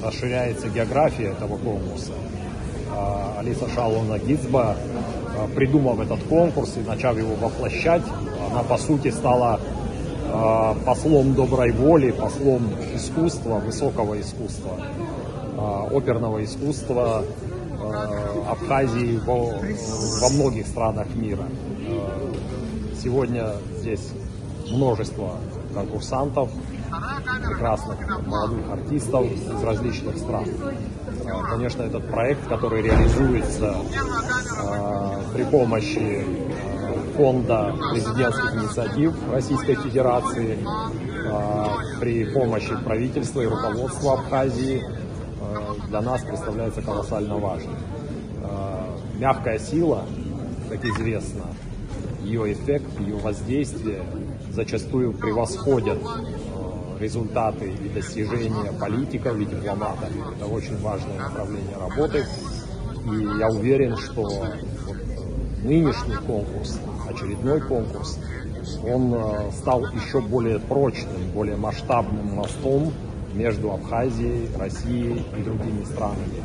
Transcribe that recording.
расширяется география этого конкурса. Алиса Шаловна Гицба, придумав этот конкурс и начав его воплощать, она по сути стала послом доброй воли, послом искусства, высокого искусства, оперного искусства Абхазии во многих странах мира. Сегодня здесь множество конкурсантов, прекрасных молодых артистов из различных стран. Конечно, этот проект, который реализуется при помощи фонда президентских инициатив Российской Федерации, при помощи правительства и руководства Абхазии, для нас представляется колоссально важным. Мягкая сила, как известно, ее эффект, ее воздействие зачастую превосходят результаты и достижения политиков и дипломатов. Это очень важное направление работы. И я уверен, что нынешний конкурс, очередной конкурс, он стал еще более прочным, более масштабным мостом между Абхазией, Россией и другими странами.